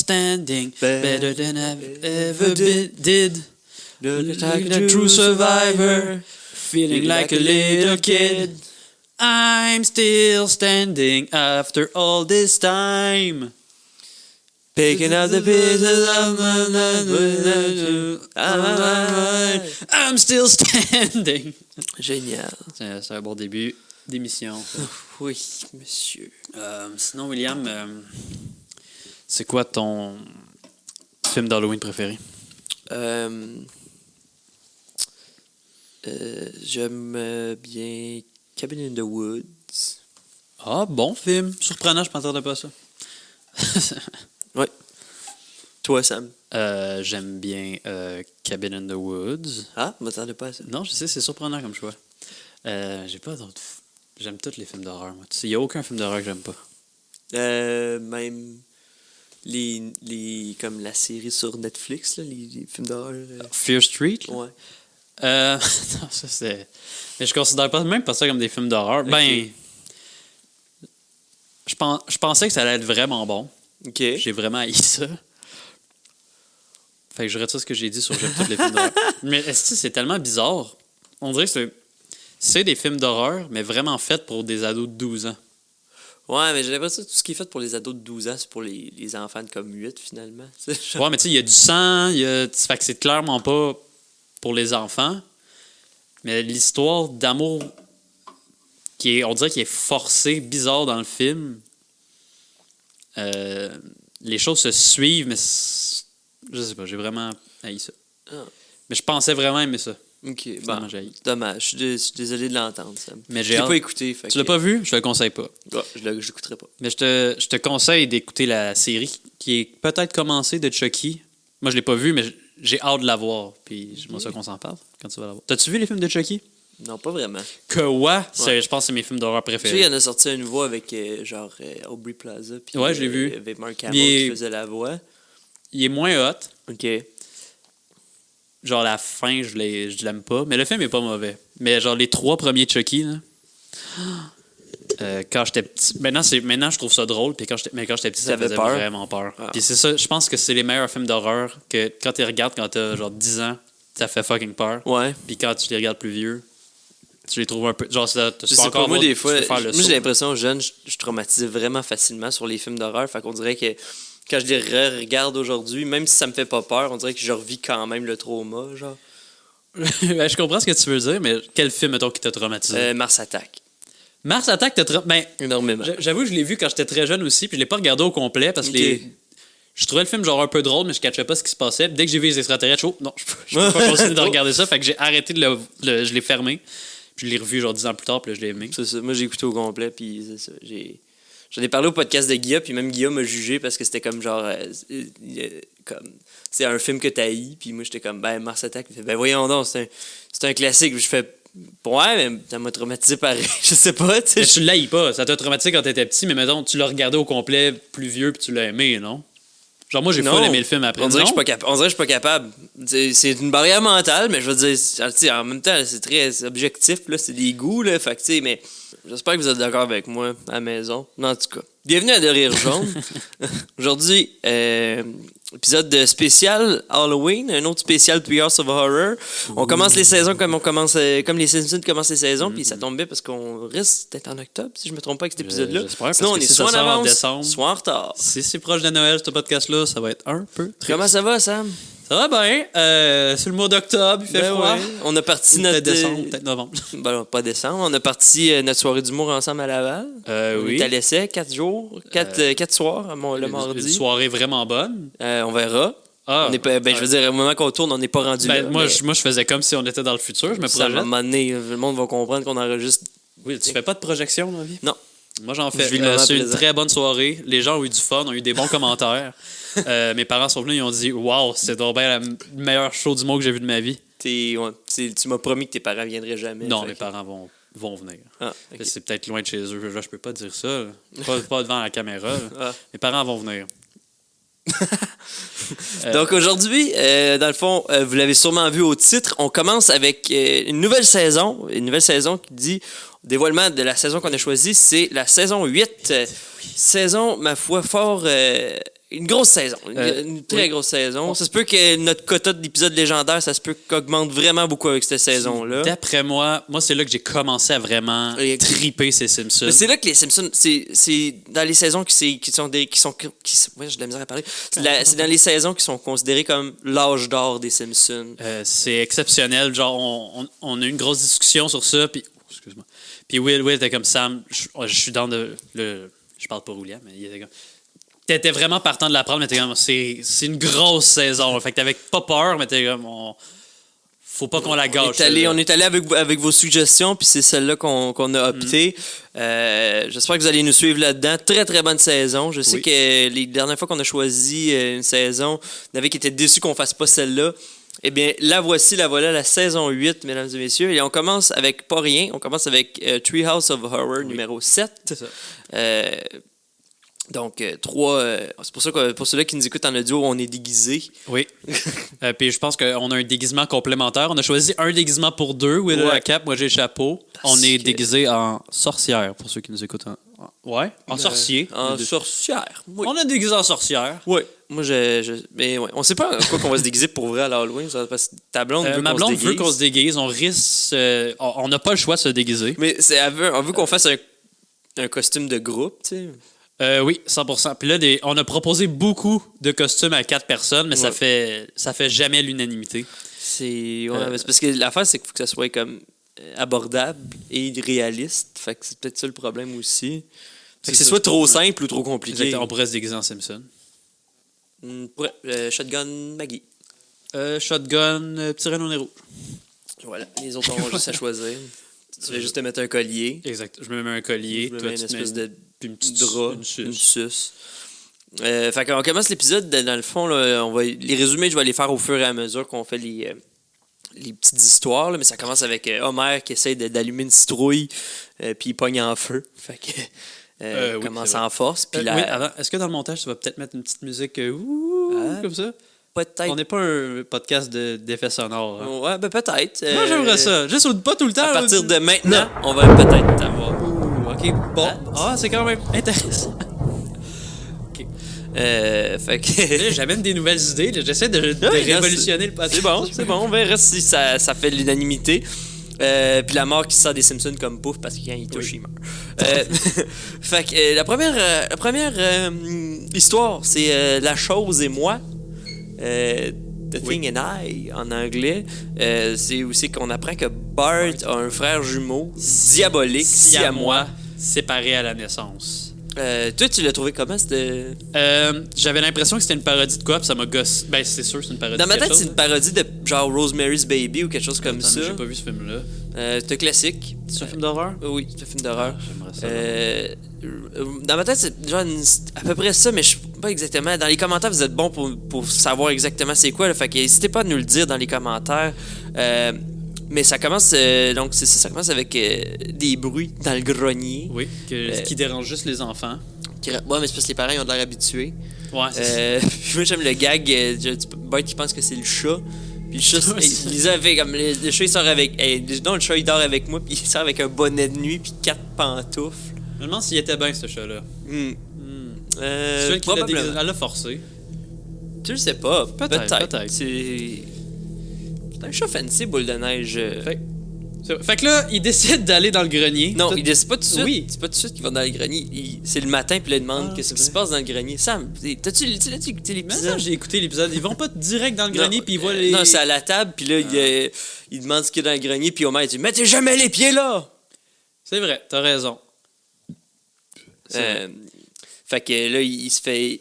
standing, better than I've ever did. Like a true survivor, feeling like a little kid. I'm still standing after all this time. Picking up the pieces of I'm still standing. Génial. C'est un bon début d'émission. Ça. Oui, monsieur. Sinon, William, c'est quoi ton film d'Halloween préféré? J'aime bien Cabin in the Woods. Ah, bon film. Surprenant, je m'attendais pas à ça. Oui. Toi, Sam? J'aime bien Cabin in the Woods. Ah, je m'attendais pas à ça. Non, je sais, c'est surprenant comme choix. J'ai pas d'autres... J'aime tous les films d'horreur, moi. Il n'y a aucun film d'horreur que j'aime pas. Même comme la série sur Netflix, là, les films d'horreur. Fear Street? Là? Ouais. Non, ça c'est... Mais je considère pas même pas ça comme des films d'horreur. Okay. Ben... Je pensais que ça allait être vraiment bon. OK. J'ai vraiment haï ça. Fait que je retire ce que j'ai dit sur j'aime tous les films d'horreur. Mais est-ce que c'est tellement bizarre? On dirait que c'est des films d'horreur, mais vraiment faits pour des ados de 12 ans. Ouais, mais j'ai l'impression que tout ce qui est fait pour les ados de 12 ans, c'est pour les enfants de comme 8, finalement. Ouais, mais tu sais, il y a du sang, fait que c'est clairement pas pour les enfants. Mais l'histoire d'amour on dirait qu'il est forcé, bizarre dans le film. Les choses se suivent, mais je sais pas, j'ai vraiment haï ça. Ah. Mais je pensais vraiment aimer ça. OK, Finalement, j'ai haï. dommage. Je suis désolé de l'entendre, Sam. Mais Je l'ai pas écouté. Fait Tu l'as pas vu? Je te le conseille pas. Ouais, je l'écouterai pas. Mais je te conseille d'écouter la série qui est peut-être commencée de Chucky. Moi, je l'ai pas vu, mais j'ai hâte de la voir. Puis j'aimerais ça qu'on s'en parle quand tu vas la voir. T'as-tu vu les films de Chucky? Non, pas vraiment. Que ouais? Je pense que c'est mes films d'horreur Tu sais, préférés. il y en a sorti un nouveau avec Aubrey Plaza. Puis, Ouais, je l'ai vu. Avec Mark Hamill qui faisait la voix. Il est moins hot. OK. Genre, la fin, je l'aime pas. Mais le film est pas mauvais. Mais genre, les 3 premiers Chucky, là, quand j'étais petit... Maintenant, je trouve ça drôle. Puis quand j'étais petit, ça faisait peur? vraiment peur. Ah. Puis c'est ça, je pense que c'est les meilleurs films d'horreur que quand tu les regardes quand t'as genre 10 ans, ça fait fucking peur. Ouais. Puis quand tu les regardes plus vieux, tu les trouves un peu... Genre, Je sais pas, moi, des fois, j'ai l'impression, jeune, je traumatisais vraiment facilement sur les films d'horreur. Fait qu'on dirait que quand je les regarde aujourd'hui, même si ça me fait pas peur, on dirait que je revis quand même le trauma, genre. Ben, je comprends ce que tu veux dire, mais quel film, mettons, qui t'a traumatisé? Mars Attack. Mars Attack t'a traumatisé? Ben, énormément. J'avoue, je l'ai vu quand j'étais très jeune aussi, puis je l'ai pas regardé au complet parce que Ok. je trouvais le film genre un peu drôle, mais je catchais pas ce qui se passait. Puis dès que j'ai vu les extraterrestres, non, je peux pas continuer de regarder ça. Fait que j'ai arrêté je l'ai fermé. Puis je l'ai revu genre 10 ans plus tard, puis là, je l'ai aimé. C'est ça. Moi, j'ai écouté au complet, puis c'est ça. J'en ai parlé au podcast de Guilla, puis même Guilla m'a jugé parce que c'était comme genre... comme c'est un film que t'as haï, puis moi, j'étais comme, ben, Mars Attack. Il fait, ben, voyons donc, c'est un classique. Puis je fais, ouais, mais ça m'a traumatisé pareil. Je sais pas, tu sais. Mais tu l'haïs pas. Ça t'a traumatisé quand t'étais petit, mais mettons, tu l'as regardé au complet plus vieux, puis tu l'as aimé, non? Genre, moi, j'ai full aimé le film après. On dirait que je suis pas capable. C'est une barrière mentale, mais je veux dire, en même temps, c'est très objectif, là, c'est des goûts, là. Fait que, tu sais, mais j'espère que vous êtes d'accord avec moi à la maison. En tout cas, bienvenue à De Rire Jaune. Aujourd'hui, épisode spécial Halloween, un autre spécial 3 Hours of Horror. On commence les saisons comme les Simpsons commencent les saisons, puis ça tombe bien parce qu'on risque d'être en octobre, si je me trompe pas avec cet épisode-là. Sinon, on est soit en avance, soit en retard. Si c'est proche de Noël, ce podcast-là, ça va être un peu triste. Comment ça va, Sam? Ça va bien. C'est le mois d'octobre, il fait froid. Ouais. On a parti peut-être décembre, peut-être novembre. Ben, pas décembre. On a parti notre soirée d'humour ensemble à Laval. Oui. On est à l'essai, 4 jours, 4 soirs, le mardi. Une soirée vraiment bonne. On verra. Ah, on est pas, je veux dire, au moment qu'on tourne, on n'est pas rendu là. Moi, je faisais comme si on était dans le futur. Je me ça, à un projette. moment donné, le monde va comprendre qu'on enregistre. Oui, tu fais pas de projection dans la vie? Non. Moi, j'en fais. Je vis C'est une très bonne soirée. Les gens ont eu du fun, ont eu des bons commentaires. Mes parents sont venus, ils ont dit « Wow, c'est donc bien le meilleur show du monde que j'ai vu de ma vie. » Tu m'as promis que tes parents viendraient jamais. Non, mes parents vont venir. Ah, okay. C'est peut-être loin de chez eux. Là, je peux pas dire ça. Pas devant la caméra. Ah. Mes parents vont venir. Donc aujourd'hui, dans le fond, vous l'avez sûrement vu au titre, on commence avec une nouvelle saison. Une nouvelle saison qui dit dévoilement de la saison qu'on a choisie, c'est la saison 8. Saison, ma foi, fort une grosse saison. Une très oui. grosse saison. Ça se peut que notre quota d'épisodes légendaires, ça se peut qu'augmente vraiment beaucoup avec cette saison-là. D'après moi, c'est là que j'ai commencé à vraiment triper ces Simpsons. Mais c'est là que les Simpsons, c'est dans les saisons ouais, j'ai de la misère à parler. C'est dans les saisons qui sont considérées comme l'âge d'or des Simpsons. C'est exceptionnel. Genre, on a eu une grosse discussion sur ça. Puis, excuse-moi. Puis Will était comme Sam. Je suis dans je parle pas William, mais il était comme. T'étais vraiment partant de l'apprendre, mais t'es comme. C'est une grosse saison. Fait que t'avais pas peur, mais t'es comme. Faut pas qu'on la gâche. On est allé avec vos suggestions, puis c'est celle-là qu'on a opté. J'espère que vous allez nous suivre là-dedans. Très, très bonne saison. Je sais que les dernières fois qu'on a choisi une saison, il y avait qui étaient déçus qu'on fasse pas celle-là. Eh bien, la voilà, la saison 8, mesdames et messieurs. Et on commence avec pas rien. On commence avec Treehouse of Horror numéro 7. C'est ça. Donc, c'est pour ça que pour ceux-là qui nous écoutent en audio, on est déguisés. Oui. Puis je pense qu'on a un déguisement complémentaire. On a choisi un déguisement pour deux. Will a la cape, moi j'ai le chapeau. On est déguisés en sorcière, pour ceux qui nous écoutent. En sorcier. En sorcière. Oui. On a déguisé en sorcière. Oui. Moi, mais ouais. On sait pas en quoi qu'on va se déguiser pour vrai à l'Halloween. Parce que ta blonde veut ma qu'on blonde se déguise. veut qu'on se déguise. On risque... on n'a pas le choix de se déguiser. Mais elle veut qu'on fasse un costume de groupe, tu sais. Oui, 100%. Puis là, on a proposé beaucoup de costumes à 4 personnes, mais ça fait jamais l'unanimité. C'est parce que l'affaire, c'est qu'il faut que ça soit comme abordable et réaliste. Fait que c'est peut-être ça le problème aussi. Fait que c'est soit trop simple ou trop compliqué. Exactement. On pourrait se déguiser en Simpson. Shotgun Maggie. Shotgun Petit Renault Nero. Voilà. Les autres ont juste à choisir. Tu vas juste te mettre un collier. Exact. Je me mets un collier. Je me mets une espèce de une petite drap, une suce. Fait qu'on commence l'épisode, dans le fond, là, les résumés, je vais les faire au fur et à mesure qu'on fait les petites histoires, là, mais ça commence avec Homer qui essaie d'allumer une citrouille, puis il pogne en feu. Fait que commence en force. Puis oui, avant, est-ce que dans le montage, tu vas peut-être mettre une petite musique comme ça? Peut-être. On n'est pas un podcast d'effets sonores. Hein? Ouais, ben peut-être. Moi, j'aimerais ça. Juste pas tout le temps. À partir de maintenant, on va peut-être avoir. OK, bon. C'est quand même intéressant. OK. Fait que... Là, j'amène des nouvelles idées. Là. J'essaie de révolutionner le podcast. C'est bon. On verra si ça fait l'unanimité. Puis la mort qui sort des Simpsons comme pouf parce que quand il touche, il meurt. Fait que la première histoire, c'est La chose et moi. The Thing and I, en anglais. C'est aussi qu'on apprend que Bart a un frère jumeau diabolique, siamois, séparé à la naissance. Toi, tu l'as trouvé comment? J'avais l'impression que c'était une parodie de quoi, puis ça m'a gossé. Ben, c'est sûr, c'est une parodie. Dans ma tête, c'est une parodie de genre Rosemary's Baby ou quelque chose comme ça. J'ai pas vu ce film-là. C'est un classique. C'est un film d'horreur? Oui, c'est un film d'horreur. J'aimerais ça. Dans ma tête, c'est genre à peu près ça, mais je sais pas exactement. Dans les commentaires, vous êtes bons pour savoir exactement c'est quoi. Là, fait que n'hésitez pas à nous le dire dans les commentaires. Mais ça commence donc c'est ça, ça commence avec des bruits dans le grenier. Oui, qui dérange juste les enfants. Ouais, mais c'est parce que les parents ils ont de l'air habitués. Ouais, c'est ça. Moi j'aime le gag, Bart qui pense que c'est le chat. Puis le chat, Lisa fait comme le chat il sort avec. Non, le chat il dort avec moi, puis il sort avec un bonnet de nuit, puis 4 pantoufles. Je me demande s'il était bien ce chat-là. Probablement. Elle l'a forcé. Tu le sais pas. Peut-être. C'est un chat fancy, boule de neige. Fait que là, il décide d'aller dans le grenier. Non, il décide pas tout de suite. Oui. C'est pas tout de suite qu'il va dans le grenier. C'est le matin, puis là, il demande qu'est-ce qui se passe dans le grenier. Sam, l'as-tu écouté l'épisode? Non, j'ai écouté l'épisode. Ils vont pas direct dans le grenier, puis ils voient les... Non, c'est à la table, puis là, il demande ce qu'il y a dans le grenier, puis Homer, il dit « Mettez jamais les pieds là! » C'est vrai, t'as raison. Fait que là, il se fait...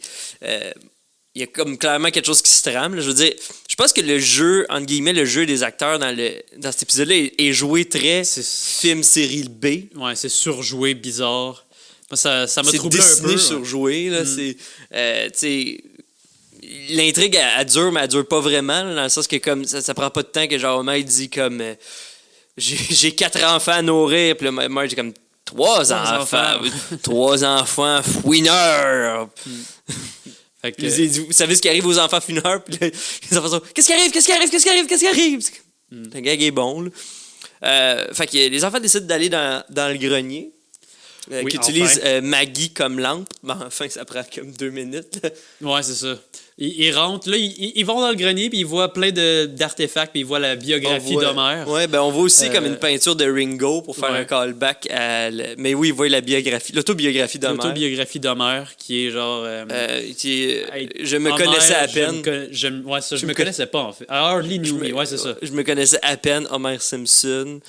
il y a comme clairement quelque chose qui se trame. Là. Je veux dire, je pense que le jeu, entre guillemets, le jeu des acteurs dans cet épisode-là est joué très film série B. Ouais, c'est surjoué, bizarre. Moi, ça m'a troublé un peu. C'est dessiné surjoué. Là. C'est, tu sais, l'intrigue, elle dure, mais elle dure pas vraiment. Là, dans le sens que comme ça prend pas de temps que genre Homer dit comme j'ai 4 enfants à nourrir. Puis là, Homer dit comme 3 enfants. 3 enfants fouineurs. Fait que... Vous savez ce qui arrive aux enfants fouineurs? Puis là, les enfants sont qu'est-ce qui arrive? Qu'est-ce qui arrive? Qu'est-ce qui arrive? Qu'est-ce qui arrive? Le gag est bon. Là. Fait que les enfants décident d'aller dans le grenier. Oui, qui utilise enfin. Maggie comme lampe. Ben, enfin, ça prend comme 2 minutes. Ouais, c'est ça. Ils rentrent, là, ils vont dans le grenier, puis ils voient plein d'artefacts, puis ils voient la biographie d'Homère. Ouais, ben on voit aussi Euh, comme une peinture de Ringo pour faire ouais. un callback mais oui, ils voient la biographie, l'autobiographie d'Homère. L'autobiographie d'Homère, qui est genre... hey, Je me Homère, connaissais à peine. Ouais, ça, je me me connaissais pas, en fait. I hardly knew me, ouais, c'est ça. Je me connaissais à peine Homer Simpson.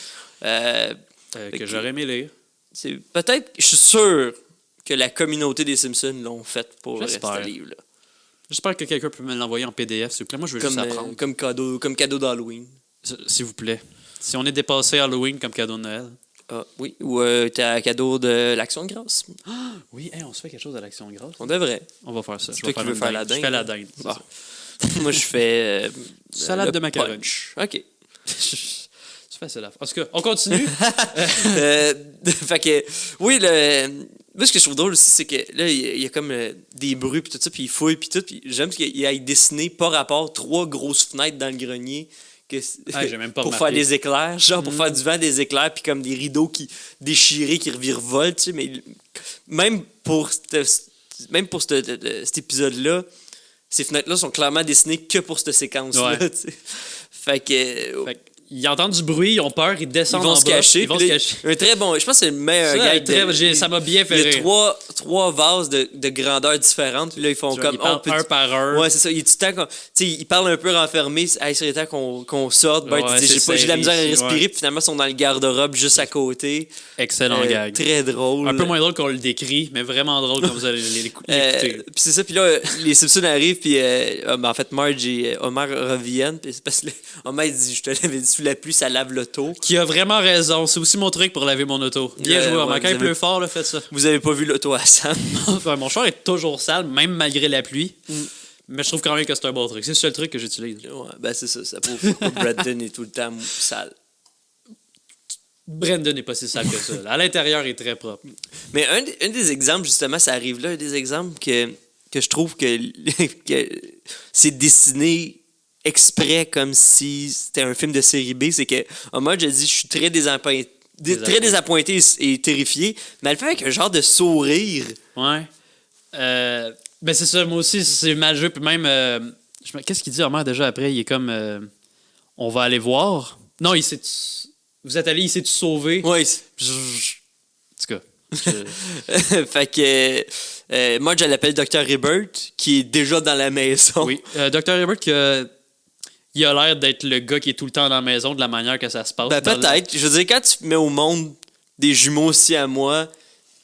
Que j'aurais aimé lire. C'est peut-être, je suis sûr que la communauté des Simpsons l'ont fait pour J'espère. ce livre-là. J'espère que quelqu'un peut me l'envoyer en PDF, s'il vous plaît. Moi, je veux juste apprendre. Comme cadeau d'Halloween. S'il vous plaît. Si on est dépassé Halloween comme cadeau de Noël. Ah, oui, ou t'as cadeau de l'Action de grâce. Oui, hey, on se fait quelque chose à l'Action de grâce. On devrait. On va faire ça. C'est toi qui veux faire la dinde. Je fais la dinde. c'est Bon. ça. Moi, je fais. Salade le de macaroni. punch. OK. C'est facile à faire. En tout cas, on continue. Fait que, oui, moi, ce que je trouve drôle aussi, c'est que là, il y a comme des bruits, puis tout ça, puis il fouille, puis tout. Puis j'aime qu'il ait dessiné, par rapport, 3 grosses fenêtres dans le grenier. J'ai même pas pour remarqué. faire des éclairs, genre pour faire du vent, des éclairs, puis comme des rideaux qui déchirés, qui revirevoltent, tu sais, mais même pour cet épisode-là, ces fenêtres-là sont clairement dessinées que pour cette séquence-là, Ouais. tu sais. Fait que... Fait ils entendent du bruit, ils ont peur, ils descendent Ils vont en se bas, cacher. Ils vont puis se là, cacher. un très bon... Je pense que c'est le meilleur Ça, gag. ça m'a bien fait Il y a rire. trois vases de grandeur différentes. Puis là, ils font Genre, comme... ils parlent un par un. Ouais, c'est ça. Il est tout le temps... Tu sais, ils parlent un peu renfermés. Hey, c'est le temps qu'on sorte. Bart, Ouais, il dit, c'est j'ai de la misère à serré, respirer. ouais. Puis finalement, ils sont dans le garde-robe juste à côté. Excellent gag. Très drôle. Un peu moins drôle qu'on le décrit, mais vraiment drôle quand vous allez l'écouter. Puis c'est ça, puis là, les Simpsons arrivent, puis en fait, Marge et Homer reviennent, puis c'est parce que Homer il dit, je te l'avais dit, sous la pluie, ça lave l'auto. Qui a vraiment raison. C'est aussi mon truc pour laver mon auto. Bien joué, Homer. ouais, Quand il vous pleut avez- fort, là, faites ça. Vous avez pas vu l'auto à Sam? Enfin, mon char est toujours sale, même malgré la pluie. Mais je trouve quand même que c'est un bon truc. C'est le seul truc que j'utilise. Ouais, ben c'est ça prouve pas que Brandon est tout le temps sale. Brandon n'est pas si sale que ça. Là. À l'intérieur, il est très propre. Mais un des exemples, justement, ça arrive là, un des exemples que je trouve que c'est dessiné exprès comme si c'était un film de série B, c'est que Homer, je dis, je suis très désappointé et terrifié, mais elle le fait avec un genre de sourire. Ouais. Ben c'est ça, moi aussi, c'est mal joué. Puis même, qu'est-ce qu'il dit Homer déjà après? Il est comme, on va aller voir. Non, vous êtes allé, il s'est sauvé. Ouais. En tout cas. Fait que moi, je l'appelle Dr. Hibbert, qui est déjà dans la maison. Oui. Dr. Hibbert, il a l'air d'être le gars qui est tout le temps dans la maison de la manière que ça se passe. Ben, peut-être. Je veux dire, quand tu mets au monde des jumeaux aussi à moi,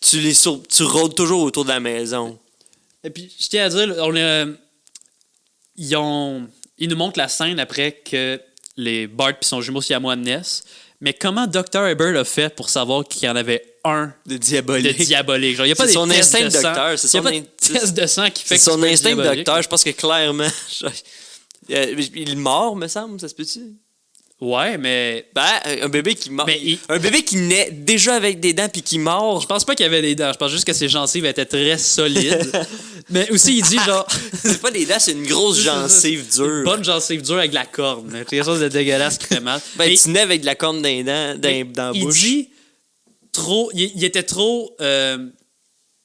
tu rôdes toujours autour de la maison. Et puis, je tiens à dire, ils nous montrent la scène après que les Bart et son jumeau siamois naissent. Mais comment Dr. Hibbert a fait pour savoir qu'il y en avait un De de diabolique. diabolique? Genre, il n'y a pas C'est des son tests instinct de de sang. docteur, c'est Il y a son pas de test de sang qui fait C'est que son tu peux être instinct de diabolique. docteur. Je pense que clairement... il est mort, me semble, ça se peut-tu? Ouais, mais Ben, un bébé qui meurt. Mais Un bébé qui naît déjà avec des dents puis qui mord. je pense pas qu'il y avait des dents. Je pense juste que ses gencives étaient très solides. Mais aussi, il dit genre... C'est pas des dents, c'est une grosse gencive Une dure. bonne gencive dure avec la corne. C'est quelque chose de dégueulasse qui fait mal. Ben, Mais tu nais avec de la corne dans les dents, dans la il bouche. dit trop... Il était trop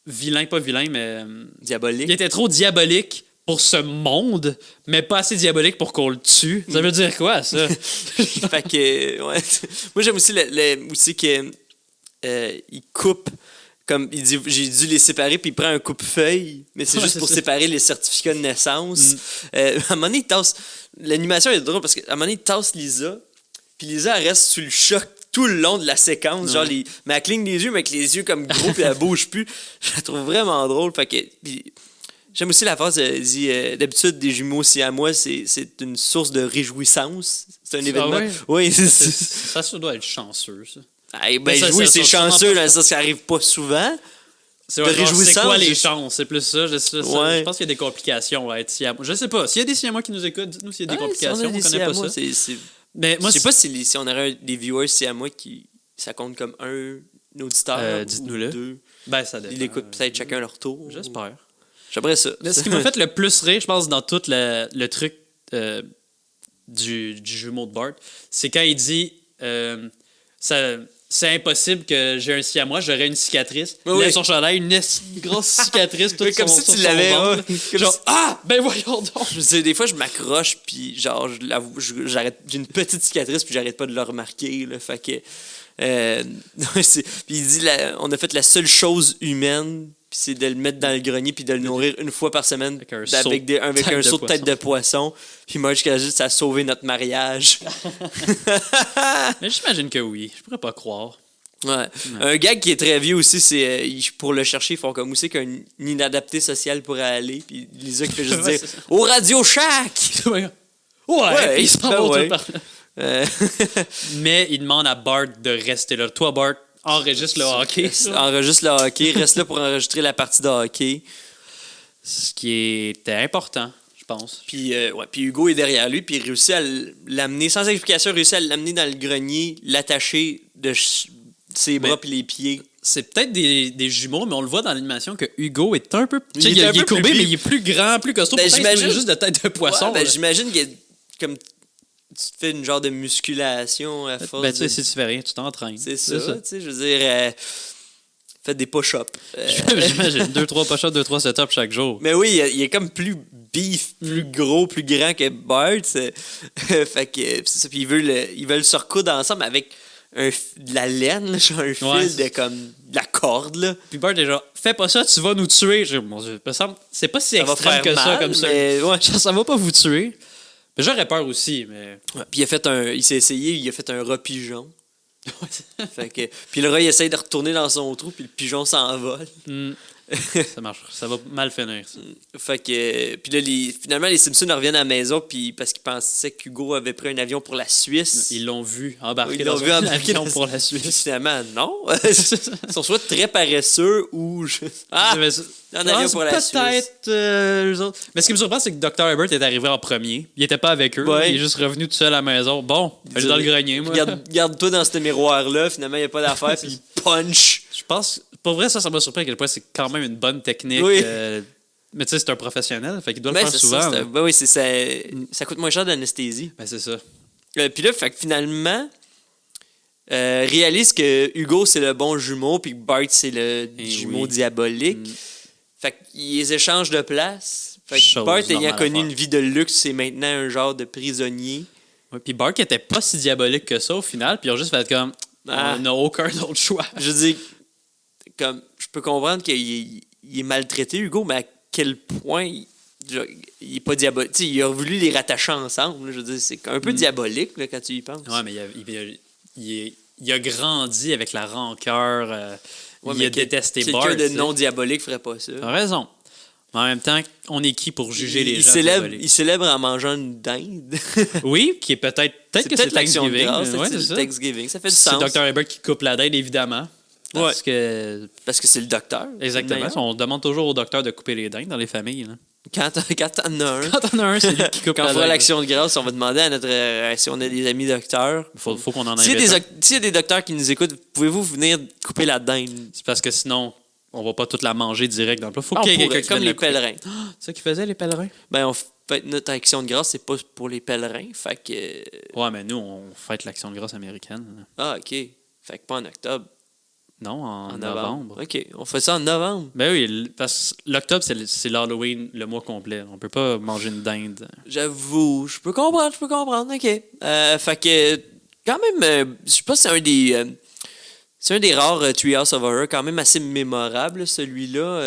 vilain, pas vilain, mais... Diabolique. il était trop diabolique pour ce monde, mais pas assez diabolique pour qu'on le tue. Ça veut dire quoi, ça? Fait que, ouais. Moi, j'aime aussi, aussi que il coupe. Comme il dit, j'ai dû les séparer, puis il prend un coupe-feuille, mais c'est Ouais, juste c'est pour ça. séparer les certificats de naissance. À un moment donné, il tasse. L'animation est drôle parce qu'à un moment donné, il tasse Lisa, puis Lisa, elle reste sous le choc tout le long de la séquence. Genre, mais elle cligne des yeux, mais avec les yeux comme gros, puis elle bouge plus. Je la trouve vraiment drôle. Fait que. Puis, j'aime aussi la phrase, elle dit d'habitude, des jumeaux siamois, c'est une source de réjouissance. C'est un événement. ouais? Oui, Ça doit être chanceux, ça. ben, Ça, oui, ça, c'est ça, chanceux, sûrement là, ça arrive pas souvent. C'est De genre, c'est réjouissance, quoi les je- chances? C'est plus ça. Ouais. Je pense qu'il y a des complications à être siamois. Je sais pas. S'il y a des siamois qui nous écoutent, dites-nous s'il y a des complications. On connaît pas ça. Mais moi, Je sais pas si on aurait des viewers siamois qui ça compte comme un auditeur. dites-nous-le. Ou deux. Ben, ça dépend. Ils l'écoutent peut-être chacun à leur tour. J'espère. J'aimerais ça. Mais ce qui m'a fait le plus rire, je pense, dans tout le truc du jumeau de Bart, c'est quand il dit c'est impossible que j'ai un siamois, j'aurais une cicatrice. Oui, Il lève oui. son chandail, une grosse cicatrice, toute Oui, comme si sur tu son l'avais, ventre. ouais. Comme Genre, si- ben voyons donc! Je sais, des fois, je m'accroche, puis genre, j'ai une petite cicatrice, puis j'arrête pas de le remarquer, là, fait que... puis il dit, on a fait la seule chose humaine, puis c'est de le mettre dans le grenier, puis de le nourrir une fois par semaine, Avec un avec un saut saut de tête de poisson. Puis Marge Cassidy, ça a sauvé notre mariage. Mais j'imagine que oui, je pourrais pas croire. Ouais. Un gag qui est très vieux aussi, c'est pour le chercher, ils font comme aussi qu'un inadapté social pourrait aller. Puis Lisa qui fait juste Ouais, dire c'est ça. au Radio Shack! Ouais, ils s'en ben vont ouais. tout par là. Euh, Mais il demande à Bart de rester là. Toi, Bart, enregistre le hockey. Enregistre le hockey, reste là pour enregistrer la partie de hockey. Ce qui était important, je pense. Puis, puis Hugo est derrière lui, puis il réussit à l'amener, sans explication, il réussit à l'amener dans le grenier, l'attacher de ses bras puis les pieds. C'est peut-être des jumeaux, mais on le voit dans l'animation que Hugo est un peu. Tu sais, Il il est un est peu courbé, plus mais petit. il est plus grand, plus costaud. Ben, Pourtant, il se j'imagine- met juste de tête de poisson. Ouais, ben, là. j'imagine que comme tu te fais une genre de musculation à force Ben, tu sais, de- si tu fais rien, tu t'entraînes. C'est ça, tu sais, je veux dire, faites des push-ups. J'imagine. 2-3 push-ups, 2-3 setups chaque jour. Mais oui, il est comme plus beef, plus gros, plus grand que Bart. Fait que c'est ça, puis ils veulent se recoudre ensemble avec de la laine, là, genre un fil Ouais. de comme de la corde, là. Puis Bart est genre, fais pas ça, tu vas nous tuer. Mon Dieu, me semble, c'est pas si Ça va extrême faire que ça, mal, comme ça. mais ouais. Ça va pas vous tuer. Mais j'aurais peur aussi, mais. Ouais, puis il s'est essayé, il a fait un rat pigeon. Fait que, puis le rat, il essaye de retourner dans son trou, puis le pigeon s'envole. Hmm. Ça marche. Ça va mal finir, ça. Fait que, puis là, finalement, les Simpsons reviennent à la maison, puis parce qu'ils pensaient qu'Hugo avait pris un avion pour la Suisse. Ils l'ont vu embarquer Ils l'ont dans vu un embarquer avion dans- pour la Puis Suisse. finalement, non. Ils sont soit très paresseux ou juste. Ah! Mais Un avion pour la Suisse. peut-être eux autres. Mais ce qui me surprend, c'est que Dr. Herbert est arrivé en premier. Il était pas avec eux. Ouais. Il est juste revenu tout seul à la maison. Bon, je suis dans le grenier, moi. Garde-toi dans ce miroir-là, finalement, il n'y a pas d'affaire, puis il punch. Je pense, pour vrai, ça m'a surpris à quel point c'est quand même une bonne technique. Oui. Mais tu sais, c'est un professionnel, fait qu'il doit le Ben, faire c'est souvent. ça, là. ben oui, ça coûte moins cher d'anesthésie. Ben, c'est ça. Puis là, fait que finalement, réalise que Hugo, c'est le bon jumeau, puis que Bart, c'est le jumeau oui. diabolique. Mm. Fait qu'ils échangent de place. Fait que Chose Bart, ayant normale à connu faire. une vie de luxe, c'est maintenant un genre de prisonnier. Ouais, puis Bart était pas si diabolique que ça au final, puis ils ont juste fait comme. Ah. On n'a aucun autre choix. Je veux dire, comme, je peux comprendre qu'il est maltraité, Hugo, mais à quel point il est pas diabolique. Tu sais, il a voulu les rattacher ensemble. Là. Je veux dire, c'est un peu diabolique là, quand tu y penses. Ouais, mais il a grandi avec la rancœur. Ouais, il mais a détesté quelqu'un Bart. de tu sais. non diabolique ferait pas ça. T'as raison. Mais en même temps, on est qui pour juger les gens diaboliques? Il célèbre en mangeant une dinde. Oui, qui est peut-être que c'est l'action de Thanksgiving. grâce. Ouais, c'est c'est ça. Thanksgiving. Ça fait du C'est sens. Dr. Herbert qui coupe la dinde, évidemment. Parce que. Parce que c'est le docteur. Exactement. Meilleur. On demande toujours au docteur de couper les dindes dans les familles. Là. Quand t'en as un. Quand on a un, c'est lui qui coupe Quand on la fera dinde. l'action de grâce, on va demander à notre si on a des amis docteurs. Faut qu'on en S'il y, invite a un. s'il y a des docteurs qui nous écoutent, pouvez-vous venir couper la dinde? C'est parce que sinon, on va pas toute la manger direct dans le plat. Faut On qu'il y ait pourrait, quelqu'un qui comme vienne les la couper. pèlerins. C'est ça qu'ils faisaient, les pèlerins? Ben, on fait notre action de grâce, c'est pas pour les pèlerins. Fait que. Ouais, mais nous, on fête l'action de grâce américaine. là. Ah, OK. Fait que pas en octobre. Non, en En novembre. OK. On fait ça en novembre. Ben oui, parce que l'octobre, c'est l'Halloween le mois complet. On peut pas manger une dinde. J'avoue, je peux comprendre, OK. Fait que, quand même, je sais pas si c'est un des rares Treehouse of Horror, quand même assez mémorable, celui-là.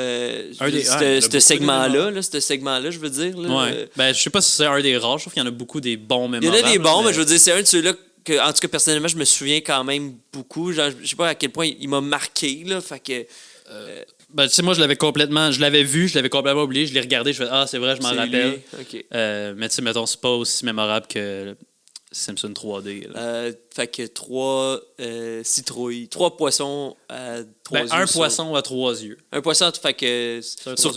Un des- ouais, il y en a beaucoup Ce segment-là, je veux dire. Là, Ouais. Ben, je sais pas si c'est un des rares. Je trouve qu'il y en a beaucoup des bons il y en mémorables. a des bons, mais je veux dire, c'est un de ceux-là que, en tout cas, personnellement, je me souviens quand même beaucoup. Genre, je sais pas à quel point il m'a marqué, là. Fait que. Ben, tu sais, moi, je l'avais complètement oublié. Je l'ai regardé, je fais ah, c'est vrai, je m'en c'est rappelle. lui. OK. Mais tu sais, mettons, c'est pas aussi mémorable que Simpson 3D. là. Fait que 3 citrouilles, 3 poissons à 3 Ben, yeux. un poisson à 3 yeux. Un poisson, fait que un sur poisson.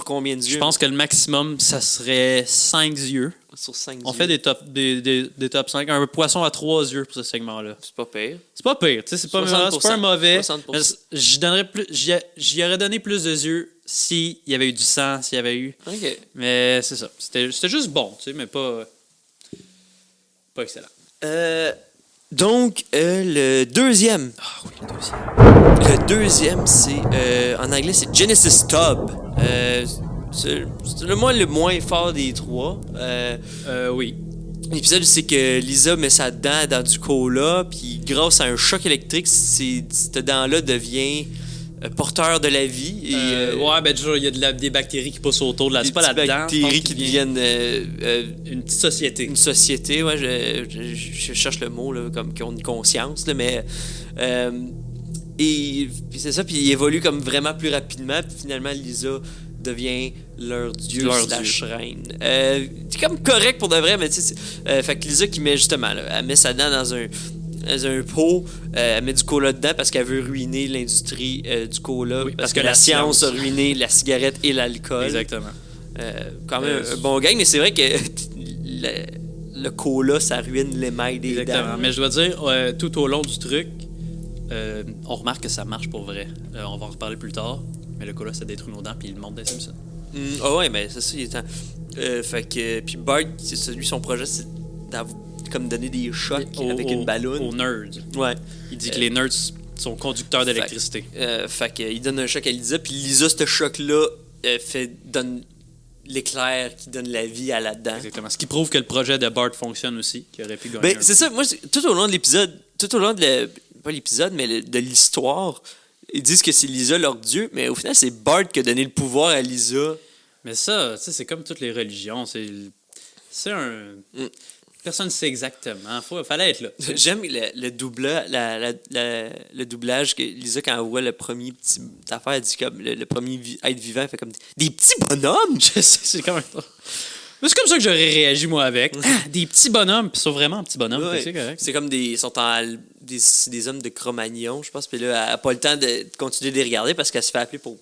combien de yeux? Je pense que le maximum, ça serait 5 yeux. Sur 5 On yeux. fait des top 5. Un poisson à 3 yeux pour ce segment-là. C'est pas pire. C'est pas pire, tu sais, c'est pas 60%. c'est pas un mauvais. 60%. Mais j'y aurais donné plus de yeux s'il y avait eu du sang, s'il y avait eu. OK. Mais c'est ça. C'était juste bon, tu sais, mais pas excellent. Donc, le deuxième. Ah oui, le deuxième. Le deuxième, c'est. En anglais, c'est Genesis Tub. C'est le moins fort des trois. Oui. L'épisode, c'est que Lisa met sa dent dans du cola, puis grâce à un choc électrique, cette dent-là devient porteur de la vie. Et, Ouais, ben déjà, il y a des bactéries qui poussent autour de la... des C'est pas la petites dent, je pense bactéries qu'il qui devient deviennent une petite société. une société. Ouais, je cherche le mot, là, comme qui ont une conscience, là, mais. Et puis c'est ça, puis il évolue comme vraiment plus rapidement, puis finalement, Lisa devient leur dieu slash reine. C'est comme correct pour de vrai, mais tu sais, fait que Lisa qui met justement, là, elle met sa dent dans un pot, elle met du cola dedans parce qu'elle veut ruiner l'industrie du cola, Oui, parce que la science a ruiné la cigarette et l'alcool. Exactement. Quand même un bon gang, mais c'est vrai que le cola, ça ruine l'émail des Exactement. dents. Mais je dois dire, tout au long du truc, on remarque que ça marche pour vrai. On va en reparler plus tard, mais le cola, ça détruit nos dents, puis il monte des Simpsons. Ah ouais, mais c'est ça, il est temps. Fait que, puis Bart, c'est ça, lui, son projet, c'est comme donner des chocs avec une balloune. Aux nerds. Ouais. Il dit que les nerds sont conducteurs d'électricité. Fait qu'il donne un choc à Lisa, puis Lisa, ce choc-là, donne l'éclair qui donne la vie à la dent. Exactement. Ce qui prouve que le projet de Bart fonctionne aussi, qu'il aurait pu gagner. Ben, c'est ça, moi, tout au long de l'épisode, pas l'épisode, mais de l'histoire, ils disent que c'est Lisa leur dieu, mais au final, c'est Bart qui a donné le pouvoir à Lisa. Mais ça, tu sais, c'est comme toutes les religions. C'est un... Personne ne sait exactement. Fallait être là. J'aime le doublage, le doublage que Lisa, quand elle voit le premier petit affaire, elle dit comme le premier être vivant, elle fait comme des petits bonhommes. Je sais, c'est comme mais c'est comme ça que j'aurais réagi, moi, avec. Ah, des petits bonhommes, puis ils sont vraiment petits bonhommes, Ouais. c'est correct. C'est comme des hommes de Cro-Magnon, je pense. Puis là, elle n'a pas le temps de continuer de les regarder parce qu'elle se fait appeler pour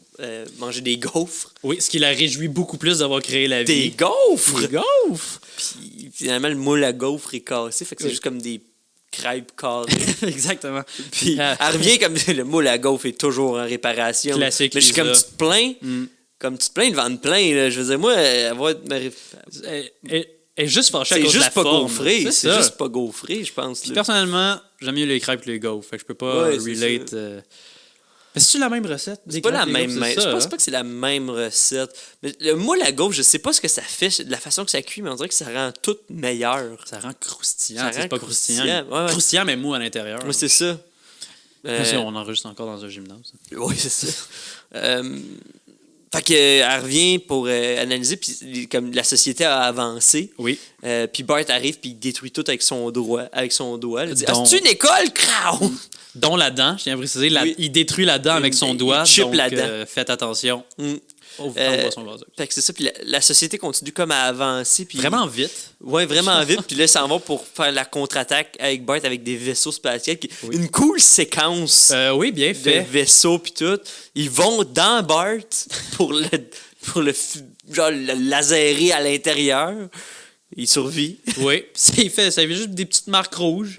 manger des gaufres. Oui, ce qui la réjouit beaucoup plus d'avoir créé la Des vie. gaufres! Des gaufres! Puis finalement, le moule à gaufres est cassé. Fait que c'est Oui. juste comme des crêpes carrées. Exactement. Puis elle revient comme le moule à gaufres est toujours en réparation. Classique, Mais je suis comme Lisa. tu te plains. Comme tu te plains de vendre plein, là. Je veux dire, moi, elle va Elle est juste fâchée à c'est cause de juste la pas forme. gaufré. C'est ça. juste pas gaufré, je pense. Puis là. personnellement, j'aime mieux les crêpes que les gaufres. Fait que je peux pas Ouais, c'est relate. Mais c'est-tu la même recette? C'est pas la même. Je Je pense pas que c'est la même recette. Mais le moule à gaufre, je sais pas ce que ça fait, de la façon que ça cuit, mais on dirait que ça rend tout meilleur. Ça rend croustillant. Ça C'est rend pas croustillant. croustillant. Ouais, ouais. Croustillant, mais mou à l'intérieur. Moi, c'est ça. Si on enregistre encore dans un gymnase. Oui, c'est ça. Fait qu'elle revient pour analyser, puis comme la société a avancé, Oui. puis Bart arrive, puis il détruit tout avec son doigt. Il dit, Donc- c'est une école, crowd! Dont la dent, je tiens à préciser, Oui. il détruit la dent avec son doigt. chip donc, la dent. Faites attention aux boissons gazeuses. Fait que c'est ça, puis la société continue comme à avancer. Puis Vraiment vite. Ouais, vraiment vite. Puis là, ils s'en vont pour faire la contre-attaque avec Bart avec des vaisseaux spatials. Oui. Une cool séquence Oui, bien de fait. vaisseaux puis tout. Ils vont dans Bart pour le laserer à l'intérieur. Il survit. Oui. Ça fait juste des petites marques rouges.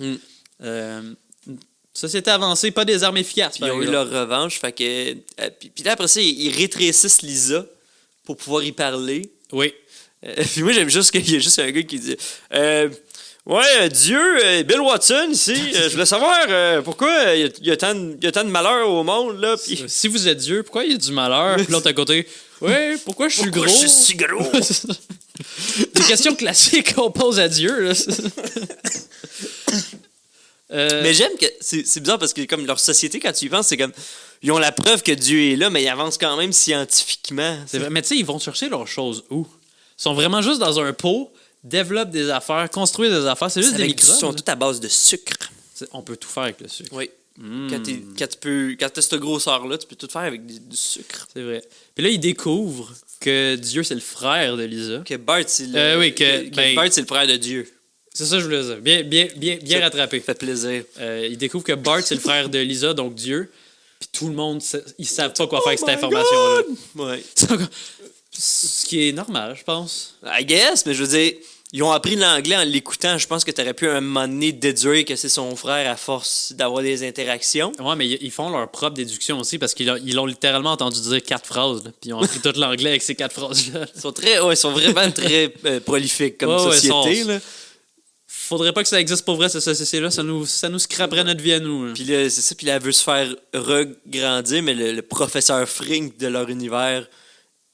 Société avancée, pas des armes efficaces. Puis ils ont eu leur revanche. Fait que, puis là, après ça, ils rétrécissent Lisa pour pouvoir y parler. Oui. Puis moi, j'aime juste qu'il y a juste un gars qui dit ouais, Dieu, Bill Watson ici, je voulais savoir pourquoi il y a tant de malheur au monde, là. Puis Si vous êtes Dieu, pourquoi il y a du malheur? Puis l'autre à côté, oui, pourquoi je suis pourquoi gros? je suis si gros? Des questions classiques qu'on pose à Dieu. Là. Mais j'aime que c'est bizarre parce que comme leur société, quand tu y penses, c'est comme ils ont la preuve que Dieu est là, mais ils avancent quand même scientifiquement. C'est vrai. Mais tu sais, ils vont chercher leurs choses où? Ils sont vraiment juste dans un pot, développent des affaires, construisent des affaires. C'est juste des microbes. Ils sont tous à base de sucre. On peut tout faire avec le sucre. Oui. Quand tu as cette grosseur-là, tu peux tout faire avec du sucre. C'est vrai. Puis là, ils découvrent que Dieu, c'est le frère de Lisa. Que Bart, c'est le, Bart, c'est le frère de Dieu. C'est ça que je voulais dire. Bien rattrapé. Ça fait plaisir. Ils découvrent que Bart, c'est le frère de Lisa, donc Dieu. Puis tout le monde, ils savent pas quoi faire avec cette information-là. Ouais. Ce qui est normal, je pense. I guess, mais je veux dire, ils ont appris l'anglais en l'écoutant. Je pense que tu aurais pu à un moment donné déduire que c'est son frère à force d'avoir des interactions. Ouais, mais ils font leur propre déduction aussi parce qu'ils l'ont littéralement entendu dire 4 phrases. Là, puis ils ont appris tout l'anglais avec ces 4 phrases-là. Ils sont vraiment très prolifiques comme société. Là. faudrait pas que ça existe pour vrai, cette société-là. Ça nous scraperait notre vie à nous. Là. Puis là, c'est ça, puis là, elle veut se faire regrandir, mais le professeur Frink de leur univers,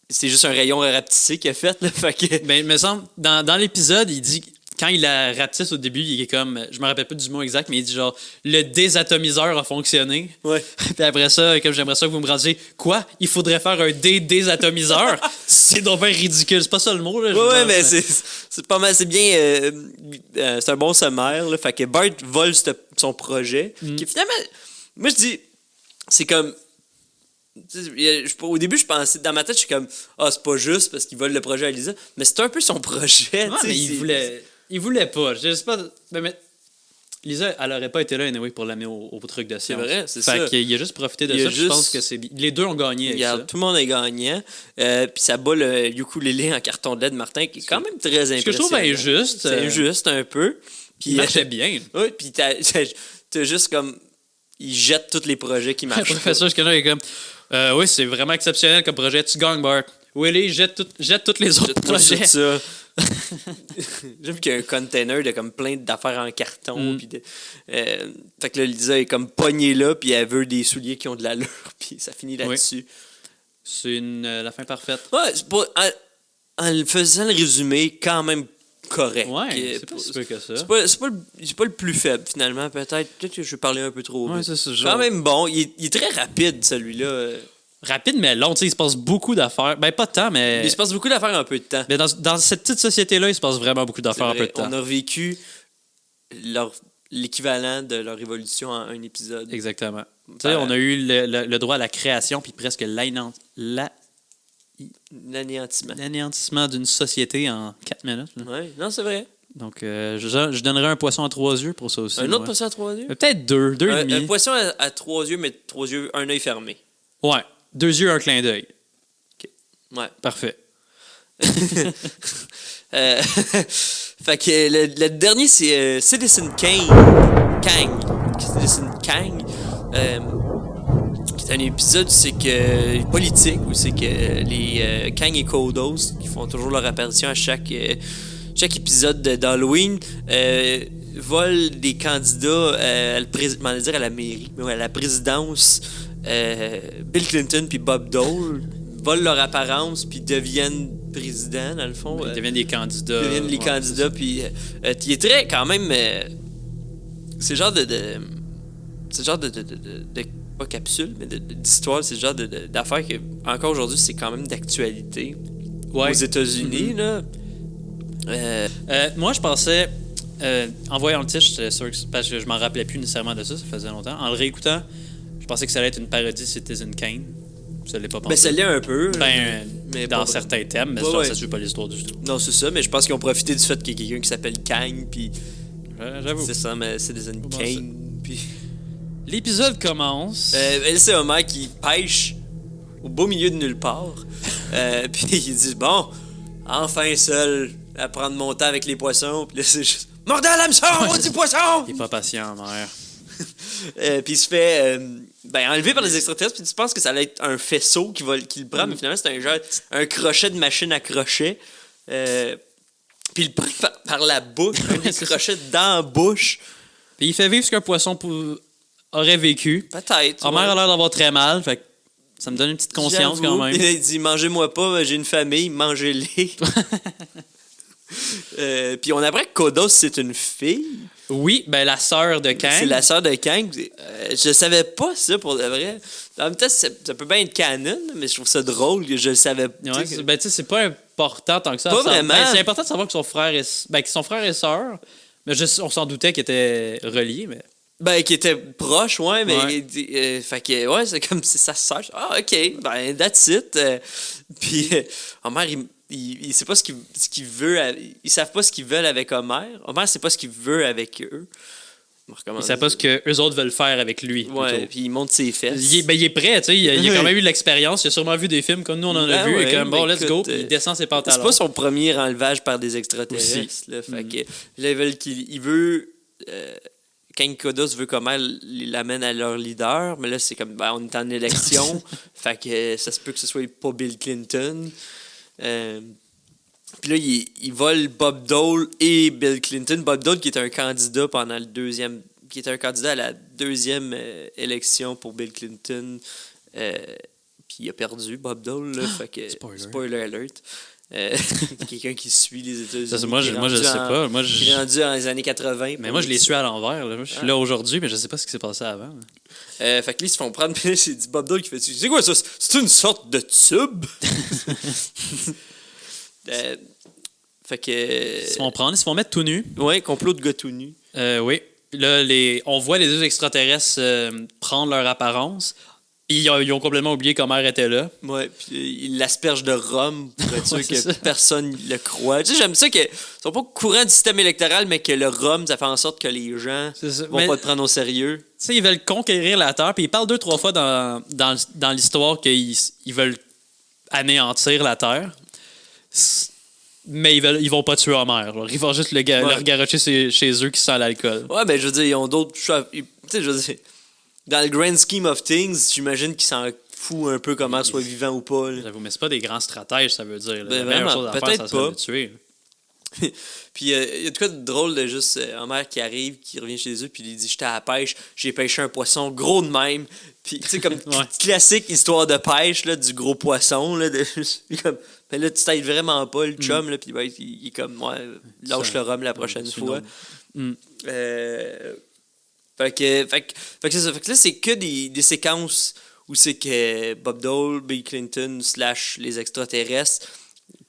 c'est juste un rayon rapetissé qu'il a fait, là, fait que... Ben, il me semble, dans l'épisode, il dit, quand il la rapetisse au début, il est comme, je me rappelle pas du mot exact, mais il dit genre, le désatomiseur a fonctionné. Ouais. Puis après ça, comme j'aimerais ça que vous me rendiez, quoi? Il faudrait faire un désatomiseur? C'est donc bien ridicule. C'est pas ça le mot, là. Ouais, mais c'est pas mal, c'est bien... c'est un bon sommaire, là, fait que Bart vole son projet, qui finalement... Moi, je dis, c'est comme... Au début, je pensais, dans ma tête, je suis comme, c'est pas juste parce qu'il vole le projet à Lisa, mais c'est un peu son projet. Ouais, mais il voulait pas. Je sais pas. Mais Lisa, elle aurait pas été là anyway pour l'amener au truc de science. C'est vrai, c'est fait ça. qu'il a juste profité de ça. Je pense que les deux ont gagné avec Regarde, ça. tout le monde est gagnant. Puis ça bat le ukulélé en carton de lait de Martin, qui est quand même très impressionnant. Ce que je trouve injuste. C'est injuste un peu. Puis, Il marchait bien. Oui, puis t'as juste comme... Il jette tous les projets qui marchent. Le professeur Skinner est comme, oui, c'est vraiment exceptionnel comme projet. Tu gagnes, Bart. Willy, jette tous les autres projets. Tout ça. J'aime qu'il y a un container de comme plein d'affaires en carton. Puis fait que là, Lisa est comme pognée là, puis elle veut des souliers qui ont de l'allure, puis ça finit là-dessus. C'est la fin parfaite. Ouais, c'est pas, en le faisant le résumé, quand même correct. Ouais, c'est pas si peu que ça. C'est pas le plus faible, finalement. Peut-être que je vais parler un peu trop Ouais, vite. c'est ça. Quand même bon. Il est très rapide, celui-là. Rapide, mais long. Tu sais, il se passe beaucoup d'affaires. Ben, pas de temps, mais. Il se passe beaucoup d'affaires en peu de temps. Mais dans cette petite société-là, il se passe vraiment beaucoup d'affaires en peu de temps. On a revécu l'équivalent de leur évolution en un épisode. Exactement. Tu sais, on a eu le droit à la création, puis presque l'anéantissement d'une société en 4 minutes. Oui, non, c'est vrai. Donc, je donnerais un poisson à 3 yeux pour ça aussi. Un autre poisson à 3 yeux? Peut-être 2 et demi. Un poisson à 3 yeux, mais 3 yeux, un œil fermé. Ouais, 2 yeux, un clin d'œil. OK. Ouais. Parfait. Fait que le dernier, c'est Citizen Kang. Citizen Kang. Qui est un épisode politique, où c'est que les Kang et Kodos, qui font toujours leur apparition à chaque épisode d'Halloween, volent des candidats à la mairie, mais à la présidence. Bill Clinton puis Bob Dole volent leur apparence puis deviennent présidents, dans le fond. Ils deviennent des candidats. Ils deviennent les candidats, puis il est très, quand même... c'est le genre de pas capsule, mais d'histoire, c'est le genre d'affaires que, encore aujourd'hui, c'est quand même d'actualité. Ouais. Aux États-Unis, là. Moi, je pensais... en voyant le titre, j'étais sûr que... Parce que je m'en rappelais plus nécessairement de ça faisait longtemps. En le réécoutant, je pensais que ça allait être une parodie Citizen Kane. Ça l'est pas pensé. Ben, ça l'est un peu. Mais dans certains thèmes, mais ça ne suit pas l'histoire du tout. Non, c'est ça, mais je pense qu'ils ont profité du fait qu'il y a quelqu'un qui s'appelle Kang, puis... J'avoue. C'est ça, mais Citizen Kane, puis... L'épisode commence... c'est Homer qui pêche au beau milieu de nulle part. Puis il dit, bon, enfin seul à prendre mon temps avec les poissons. Puis là, c'est juste, mordant à l'hameçon, on dit poisson! Il est pas patient, mère. Puis il se fait enlevé par les extraterrestres, puis tu penses que ça allait être un faisceau qui le prend, mais finalement c'est un crochet de machine à crochet. Puis il le prend par la bouche, un crochet dans la bouche. Puis il fait vivre ce qu'un poisson aurait vécu. Peut-être. Homer a l'air d'avoir très mal, fait que ça me donne une petite conscience quand même. Il dit, mangez-moi pas, j'ai une famille, mangez-les. Puis on apprend que Kodos, c'est une fille. Oui, ben la sœur de Kang. C'est la sœur de Kang. Je savais pas ça pour de vrai. En même temps, ça peut bien être canon, mais je trouve ça drôle que je le savais pas. Ouais, ben tu sais, c'est pas important tant que ça. Pas vraiment. Ben, c'est important de savoir qu'ils sont frères et sœurs. Mais on s'en doutait qu'ils étaient reliés, mais... Ben, qui était proche, ouais, mais... fait que, ouais, c'est comme si ça se sœur. Ah, OK, ben, that's it. Puis, Homer, il sait pas ce qu'il veut... Ils savent pas ce qu'ils veulent avec Homer. Homer sait pas ce qu'il veut avec eux. Ils savent pas ce qu'eux autres veulent faire avec lui. Ouais, puis il monte ses fesses. Il est prêt, tu sais. Il a quand même eu de l'expérience. Il a sûrement vu des films comme nous, on en a vu. Et comme, bon, let's go. Puis il descend ses pantalons. C'est pas son premier enlevage par des extraterrestres. Là, fait que, là, il veut... Kang Kodos veut comment il l'amène à leur leader, mais là, c'est comme, on est en élection. Fait que ça se peut que ce soit pas Bill Clinton. Puis là, il vole Bob Dole et Bill Clinton. Bob Dole qui était un candidat pendant le deuxième... qui était un candidat à la deuxième élection pour Bill Clinton. Puis il a perdu, Bob Dole. Là, fait que, spoiler alert. Quelqu'un qui suit les États-Unis. Ça, moi, je le sais pas. Moi, il est rendu dans les années 80. Mais moi, je les suis à l'envers. Là. Je suis là aujourd'hui, mais je sais pas ce qui s'est passé avant. Fait que là, ils se font prendre. Puis là, c'est dit Bob Dole qui fait... C'est quoi ça? C'est une sorte de tube? Fait que... Ils se font mettre tout nus. Ouais, complot de gars tout nus. Oui. Là, on voit les deux extraterrestres prendre leur apparence. Ils ont complètement oublié qu'Homer était là. Ouais, puis ils l'aspergent de rhum pour être sûr Ouais, que ça. personne le croit. Tu sais, j'aime ça qu'ils sont pas au courant du système électoral, mais que le rhum, ça fait en sorte que les gens vont Mais, pas te prendre au sérieux. tu sais, ils veulent conquérir la Terre, puis ils parlent 2-3 fois dans l'histoire qu'ils veulent anéantir la Terre. Mais ils vont pas tuer Homer. Genre. Ils vont juste le garrocher chez eux qui sent l'alcool. Ouais, ben je veux dire, ils ont d'autres choix. Tu sais, je veux dire, dans le grand scheme of things, j'imagine qu'ils s'en foutent un peu comment soit vivant ou pas. Là. J'avoue, mais c'est pas des grands stratèges, ça veut dire. Là. Ben, La meilleure vraiment, chose à faire, peut-être ça serait de pas. le tuer. Puis il y a de quoi de drôle de juste Homer qui arrive, qui revient chez eux, puis il dit j'étais à la pêche, j'ai pêché un poisson gros de même. Puis tu sais, comme classique histoire de pêche, là, du gros poisson. Là, comme, mais là, tu t'aides vraiment pas, le chum, là, puis ben, il est comme, ouais, lâche le rhum la prochaine fois. Fait que c'est ça. Fait que là, c'est que des séquences où c'est que Bob Dole, Bill Clinton / les extraterrestres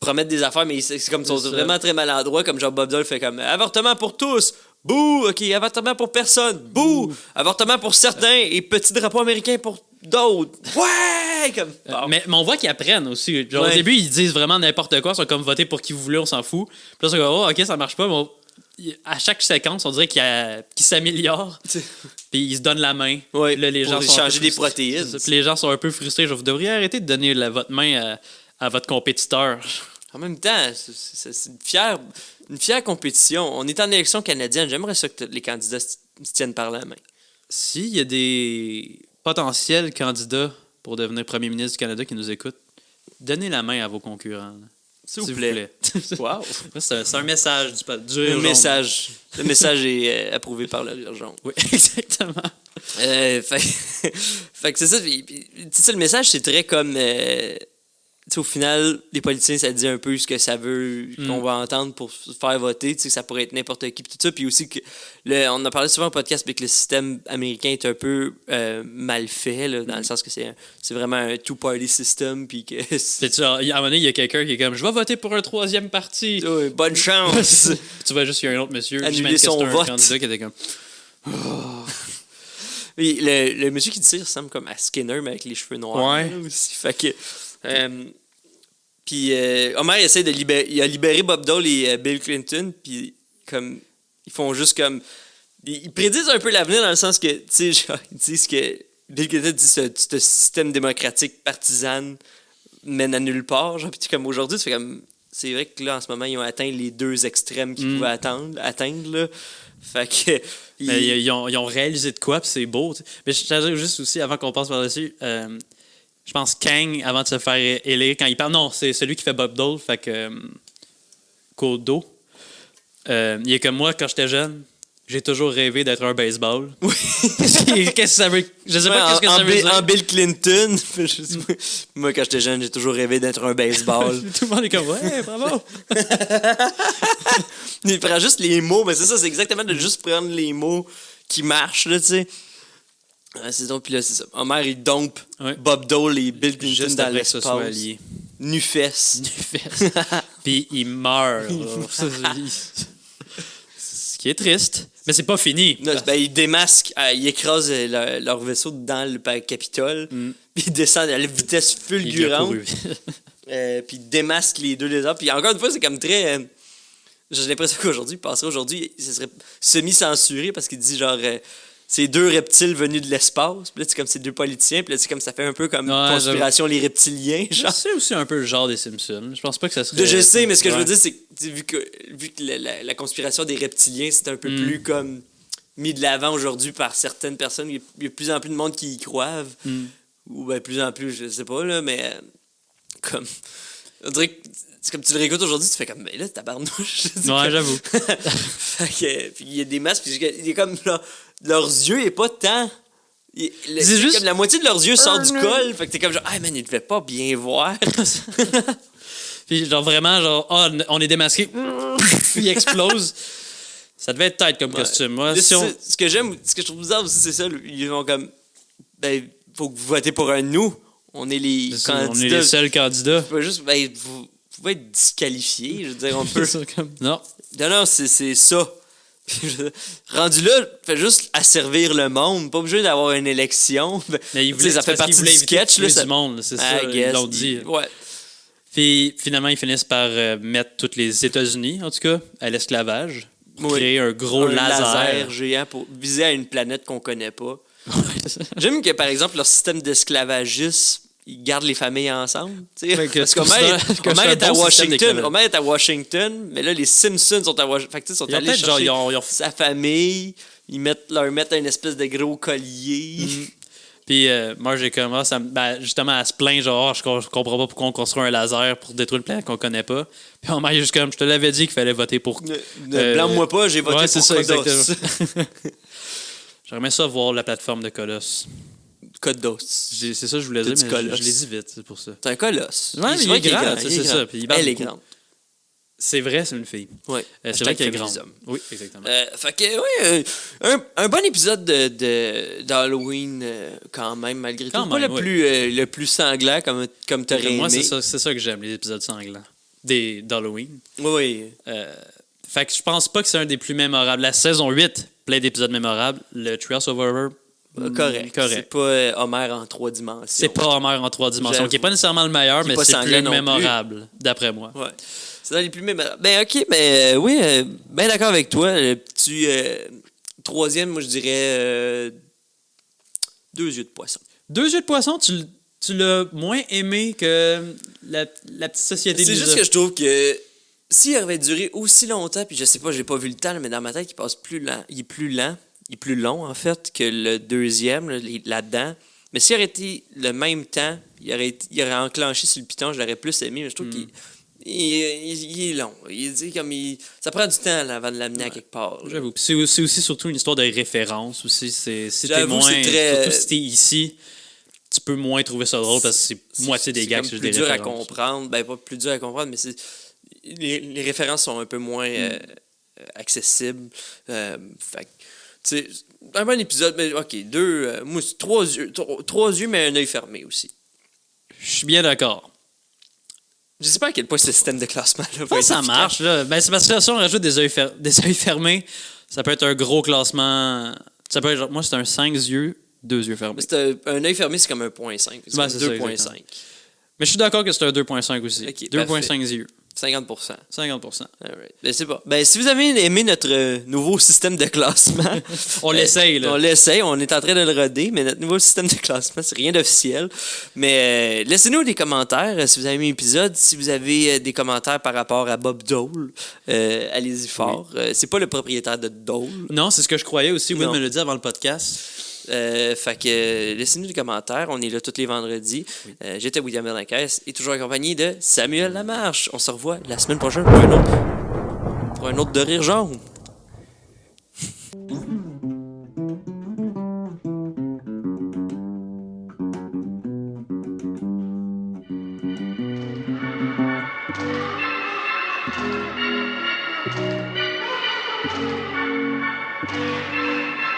promettent des affaires, mais c'est comme ils sont vraiment très maladroits, comme genre Bob Dole fait comme avortement pour tous, bouh, ok, avortement pour personne, bouh, avortement pour certains et petit drapeau américain pour d'autres. Ouais! Comme, bon. Mais on voit qu'ils apprennent aussi. Genre, Ouais. Au début, ils disent vraiment n'importe quoi. Ils sont comme voter pour qui vous voulez, on s'en fout. Puis là, c'est comme, oh, ok, ça marche pas. Mais à chaque séquence, on dirait qu'ils s'améliorent. Puis ils se donnent la main. Ouais, Là, les pour gens sont échanger un peu des frustrés. protéines. C'est ça. Puis les gens sont un peu frustrés. Genre, vous devriez arrêter de donner votre main à votre compétiteur. En même temps, c'est une fière compétition. On est en élection canadienne. J'aimerais ça que les candidats se tiennent par la main. S'il y a des potentiels candidats pour devenir premier ministre du Canada qui nous écoutent, donnez la main à vos concurrents. Là. S'il vous plaît. Wow. C'est un message du Le Rire message. Le message est approuvé par le Rire jaune. jaune. Oui, exactement. Fait que c'est ça. Tu sais, le message, c'est très comme... tu sais, au final, les politiciens, ça dit un peu ce que ça veut, qu'on va entendre pour se faire voter. Tu sais, ça pourrait être n'importe qui, puis tout ça. Puis aussi, que on a parlé souvent au podcast, mais que le système américain est un peu mal fait, là, dans le sens que c'est vraiment un two-party system. Puis que. Puis à un moment donné, il y a quelqu'un qui est comme je vais voter pour un troisième parti. Ouais, bonne chance! Puis tu vois juste qu'il y a un autre monsieur. Annuler j'imagine que son c'est un vote. candidat qui était comme. Oui, le monsieur qui tire ressemble comme à Skinner, mais avec les cheveux noirs. Ouais. Là, aussi. Fait que. Puis Homer essaie de libérer Bob Dole et Bill Clinton, puis comme ils font juste comme ils prédisent un peu l'avenir dans le sens que tu sais genre ils disent que Bill Clinton dit ce système démocratique partisan mène à nulle part, genre puis comme aujourd'hui tu fais comme c'est vrai que là en ce moment ils ont atteint les deux extrêmes qu'ils pouvaient atteindre là. Fait que Mais ils ont réalisé de quoi, puis c'est beau. T'sais. Mais je t'ajoute juste aussi, avant qu'on passe par-dessus, je pense Kang, avant de se faire élire, quand il parle, non, c'est celui qui fait Bob Dole, fait que Kodo. Il est comme moi, quand j'étais jeune, j'ai toujours rêvé d'être un baseball. Oui. Qu'est-ce que ça veut... Je sais pas qu'est-ce que ça veut dire. En Bill Clinton, moi quand j'étais jeune, j'ai toujours rêvé d'être un baseball. Tout le monde est comme, ouais, bravo. Il prend juste les mots, mais c'est ça, c'est exactement de juste prendre les mots qui marchent, là, tu sais. C'est donc, puis là, c'est ça. Homer, il dompe Bob Dole et Bill Clinton Juste dans après que ce soit l'espace. lié. Nu-fesse. Puis il meurt. Ce qui est triste. Mais c'est pas fini. Non, ben, il démasque, il écrase leur vaisseau dans le Capitole, puis il descend à la vitesse fulgurante, puis il démasque les deux lézards. Puis encore une fois, c'est comme très... j'ai l'impression qu'aujourd'hui, passerait aujourd'hui, ce serait semi-censuré parce qu'il dit genre... c'est deux reptiles venus de l'espace. Puis là, c'est comme ces deux politiciens. Puis là, c'est comme ça fait un peu comme conspiration les reptiliens. Genre. C'est aussi un peu le genre des Simpsons. Je pense pas que ça serait... Je sais, mais ce que je veux dire, c'est que vu que la conspiration des reptiliens, c'est un peu plus comme mis de l'avant aujourd'hui par certaines personnes. Il y a de plus en plus de monde qui y croivent. Ou bien plus en plus, je sais pas, là, mais comme... On dirait que c'est comme tu le réécoutes aujourd'hui, tu fais comme, mais là, tabarnouche. Ouais, j'avoue. Fait que, puis il y a des masques, puis il est comme, là, leurs yeux, il est pas tant. C'est juste. Comme la moitié de leurs yeux sort du col, fait que t'es comme genre, ah, man, ils devaient pas bien voir. Puis genre vraiment, genre, ah, on est démasqué. Il explose. Ça devait être tight comme costume. Moi, Là, si on... ce que j'aime, ce que je trouve bizarre aussi, c'est ça. Ils vont comme, ben, faut que vous votez pour un nous. On est les C'est ça, candidats. on est les seuls candidats. Pas juste, ben, vous pouvez être disqualifiés. Je veux dire, on peut. C'est ça, comme... Non. Non, c'est ça. Rendu là, fait juste asservir le monde. Pas obligé d'avoir une élection. Mais Tu sais, ça fait partie du sketch. Là, ça... du monde, c'est ça. Ils l'ont dit. Ouais. Puis finalement, ils finissent par mettre tous les États-Unis, en tout cas, à l'esclavage. Pour créer un gros laser géant pour viser à une planète qu'on connaît pas. J'aime que, par exemple, leur système d'esclavagisme, ils gardent les familles ensemble. Parce qu'Homer est à Washington. Homer est à Washington, mais là, les Simpsons sont à Washington. Fait que, ils sont allés chercher sa famille. Ils leur mettent une espèce de gros collier. Puis moi, j'ai commencé justement à se plaindre, genre, je comprends pas pourquoi on construit un laser pour détruire une planète qu'on connaît pas. Puis on m'a juste comme, je te l'avais dit qu'il fallait voter pour... Ne blâme-moi pas, j'ai voté pour Kodos. J'aimerais bien ça voir la plateforme de Colosse. Kodos. C'est ça que je voulais dire, mais je l'ai dit vite, c'est pour ça. C'est un colosse. Ouais, mais il est grand, c'est ça. Puis elle est grande. C'est vrai, c'est une fille. Oui. C'est vrai qu'elle est grande. Oui, exactement. Fait que, oui, un bon épisode d'Halloween, quand même, malgré tout. Pas le plus sanglant comme t'aurais aimé. Moi, c'est ça que j'aime, les épisodes sanglants d'Halloween. Oui. Fait que je pense pas que c'est un des plus mémorables. La saison 8, plein d'épisodes mémorables. Le Trials of Horror, correct. C'est pas Homer en 3 dimensions. C'est pas Homer en 3 dimensions, qui est pas nécessairement le meilleur, mais c'est plus mémorable, d'après moi. Ouais. C'est dans les plus mémorables. Ben, ok, ben, oui, ben d'accord avec toi. Le petit troisième, moi, je dirais 2 yeux de poisson. 2 yeux de poisson, tu l'as moins aimé que la petite société de C'est juste que je trouve que s'il avait duré aussi longtemps, puis je sais pas, j'ai pas vu le temps, mais dans ma tête, il passe plus lent. Il est plus lent. Il est plus long, en fait, que le deuxième, là-dedans. Mais s'il aurait été le même temps, il aurait enclenché sur le piton, je l'aurais plus aimé, mais je trouve qu'il est long. Ça prend du temps là, avant de l'amener à quelque part. Là. J'avoue. Puis c'est aussi surtout une histoire de référence. Aussi. Si t'es moins, surtout si t'es ici, tu peux moins trouver ça drôle parce que c'est moitié des gars que c'est des références. C'est plus dur à comprendre. Ben, pas plus dur à comprendre, mais les références sont un peu moins accessibles. Fait c'est un bon épisode, mais ok, moi, c'est 3 yeux, mais un œil fermé aussi. Je suis bien d'accord. Je sais pas à quel point ce système de classement-là va être ça efficace. marche, là. Ben, c'est parce que si on rajoute des œils fermés, ça peut être un gros classement. Ça peut être, moi, c'est un 5 yeux, 2 yeux fermés. Un œil fermé, c'est comme un 0.5. C'est 2.5. Mais je suis d'accord que c'est un 2.5 aussi. Okay, 2.5 yeux. 50%. 50%. Alright. Ben, c'est bon. Ben, si vous avez aimé notre nouveau système de classement... on l'essaye, là. On l'essaye. On est en train de le roder, mais notre nouveau système de classement, c'est rien d'officiel. Mais laissez-nous des commentaires si vous avez aimé l'épisode. Si vous avez des commentaires par rapport à Bob Dole, allez-y fort. Oui. C'est pas le propriétaire de Dole. Non, c'est ce que je croyais aussi. Will me l'a dit avant le podcast. Fait que laissez-nous des commentaires. On est là tous les vendredis. Oui. J'étais William Bernanke et toujours accompagné de Samuel Lamarche. On se revoit la semaine prochaine pour un autre de rire jaune.